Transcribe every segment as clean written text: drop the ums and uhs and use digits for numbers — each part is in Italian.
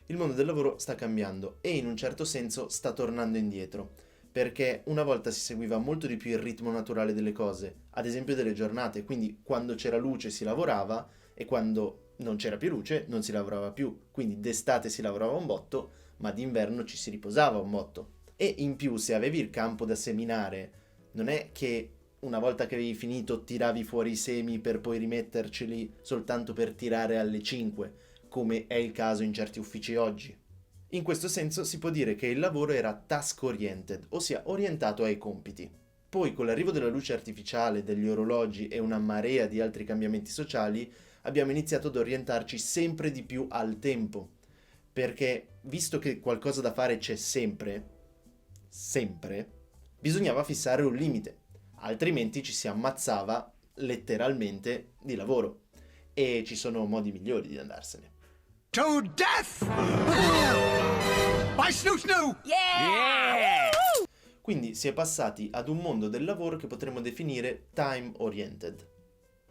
Il mondo del lavoro sta cambiando e in un certo senso sta tornando indietro, perché una volta si seguiva molto di più il ritmo naturale delle cose, ad esempio delle giornate, quindi quando c'era luce si lavorava e quando non c'era più luce non si lavorava più, quindi d'estate si lavorava un botto, ma d'inverno ci si riposava un botto. E in più, se avevi il campo da seminare, non è che una volta che avevi finito tiravi fuori i semi per poi rimetterceli soltanto per tirare alle 5, come è il caso in certi uffici oggi. In questo senso si può dire che il lavoro era task oriented, ossia orientato ai compiti. Poi con l'arrivo della luce artificiale, degli orologi e una marea di altri cambiamenti sociali, abbiamo iniziato ad orientarci sempre di più al tempo, perché visto che qualcosa da fare c'è sempre, bisognava fissare un limite, altrimenti ci si ammazzava letteralmente di lavoro e ci sono modi migliori di andarsene. To death by Snoo Snoo! Quindi si è passati ad un mondo del lavoro che potremmo definire time oriented.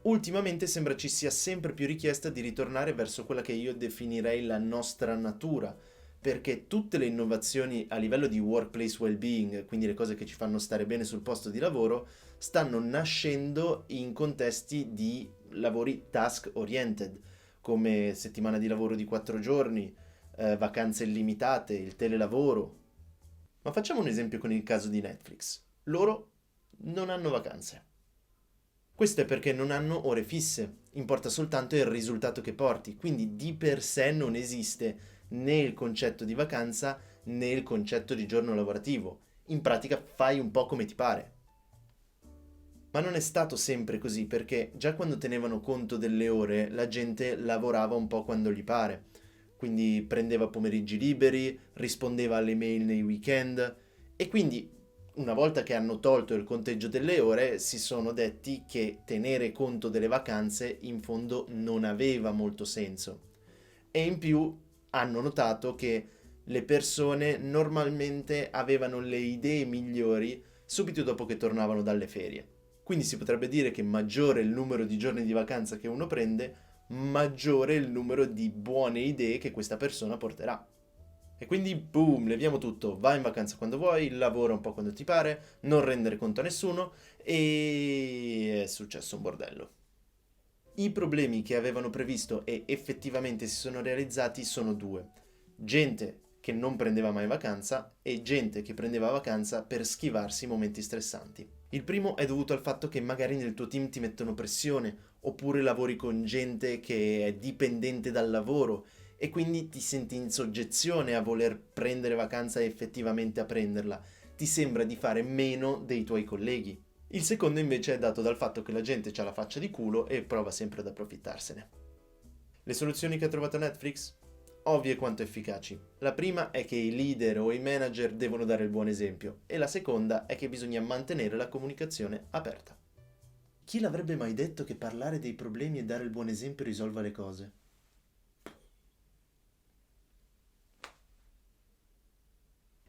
Ultimamente sembra ci sia sempre più richiesta di ritornare verso quella che io definirei la nostra natura, perché tutte le innovazioni a livello di workplace well-being, quindi le cose che ci fanno stare bene sul posto di lavoro, stanno nascendo in contesti di lavori task oriented, come settimana di lavoro di 4 giorni, vacanze illimitate, il telelavoro. Ma facciamo un esempio con il caso di Netflix. Loro non hanno vacanze. Questo è perché non hanno ore fisse, importa soltanto il risultato che porti, quindi di per sé non esiste né il concetto di vacanza né il concetto di giorno lavorativo. In pratica fai un po' come ti pare. Ma non è stato sempre così, perché già quando tenevano conto delle ore la gente lavorava un po' quando gli pare. Quindi prendeva pomeriggi liberi, rispondeva alle mail nei weekend e quindi una volta che hanno tolto il conteggio delle ore si sono detti che tenere conto delle vacanze in fondo non aveva molto senso. E in più hanno notato che le persone normalmente avevano le idee migliori subito dopo che tornavano dalle ferie. Quindi si potrebbe dire che maggiore il numero di giorni di vacanza che uno prende, maggiore il numero di buone idee che questa persona porterà. E quindi boom, leviamo tutto, vai in vacanza quando vuoi, lavora un po' quando ti pare, non rendere conto a nessuno e è successo un bordello. I problemi che avevano previsto e effettivamente si sono realizzati sono due. Gente che non prendeva mai vacanza e gente che prendeva vacanza per schivarsi momenti stressanti. Il primo è dovuto al fatto che magari nel tuo team ti mettono pressione, oppure lavori con gente che è dipendente dal lavoro e quindi ti senti in soggezione a voler prendere vacanza e effettivamente a prenderla. Ti sembra di fare meno dei tuoi colleghi. Il secondo invece è dato dal fatto che la gente ha la faccia di culo e prova sempre ad approfittarsene. Le soluzioni che ha trovato Netflix? Ovvie quanto efficaci. La prima è che i leader o i manager devono dare il buon esempio e la seconda è che bisogna mantenere la comunicazione aperta. Chi l'avrebbe mai detto che parlare dei problemi e dare il buon esempio risolva le cose?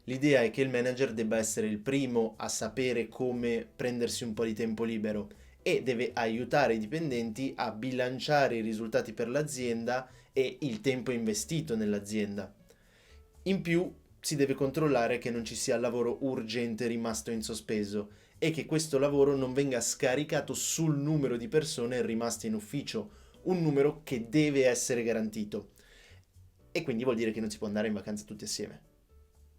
L'idea è che il manager debba essere il primo a sapere come prendersi un po' di tempo libero e deve aiutare i dipendenti a bilanciare i risultati per l'azienda e il tempo investito nell'azienda. In più si deve controllare che non ci sia lavoro urgente rimasto in sospeso e che questo lavoro non venga scaricato sul numero di persone rimaste in ufficio, un numero che deve essere garantito. E quindi vuol dire che non si può andare in vacanza tutti assieme.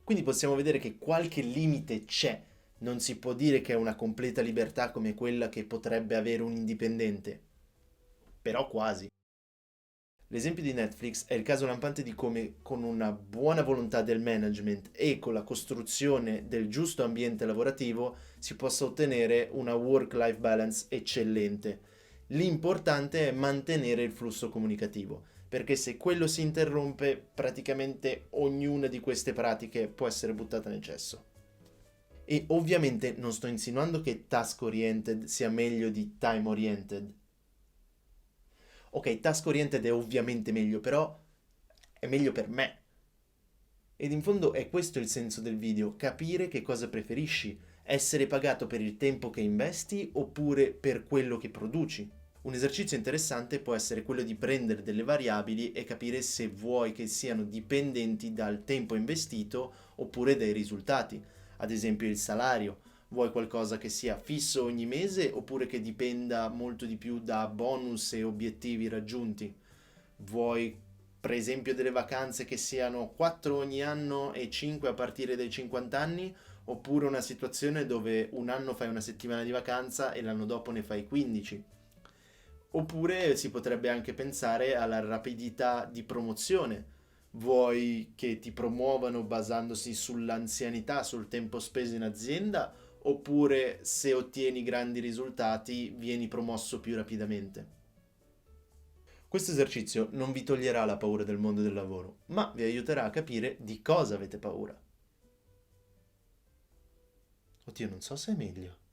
Quindi possiamo vedere che qualche limite c'è, non si può dire che è una completa libertà come quella che potrebbe avere un indipendente, però quasi. L'esempio di Netflix è il caso lampante di come con una buona volontà del management e con la costruzione del giusto ambiente lavorativo si possa ottenere una work-life balance eccellente. L'importante è mantenere il flusso comunicativo, perché se quello si interrompe, praticamente ognuna di queste pratiche può essere buttata nel cesso. E ovviamente non sto insinuando che task oriented sia meglio di time oriented. Ok, task oriented è ovviamente meglio, però è meglio per me. Ed in fondo è questo il senso del video, capire che cosa preferisci, essere pagato per il tempo che investi oppure per quello che produci. Un esercizio interessante può essere quello di prendere delle variabili e capire se vuoi che siano dipendenti dal tempo investito oppure dai risultati. Ad esempio il salario. Vuoi qualcosa che sia fisso ogni mese oppure che dipenda molto di più da bonus e obiettivi raggiunti? Vuoi per esempio delle vacanze che siano 4 ogni anno e 5 a partire dai 50 anni? Oppure una situazione dove un anno fai una settimana di vacanza e l'anno dopo ne fai 15? Oppure si potrebbe anche pensare alla rapidità di promozione. Vuoi che ti promuovano basandosi sull'anzianità, sul tempo speso in azienda, oppure se ottieni grandi risultati vieni promosso più rapidamente? Questo esercizio non vi toglierà la paura del mondo del lavoro, ma vi aiuterà a capire di cosa avete paura. Oddio, non so se è meglio.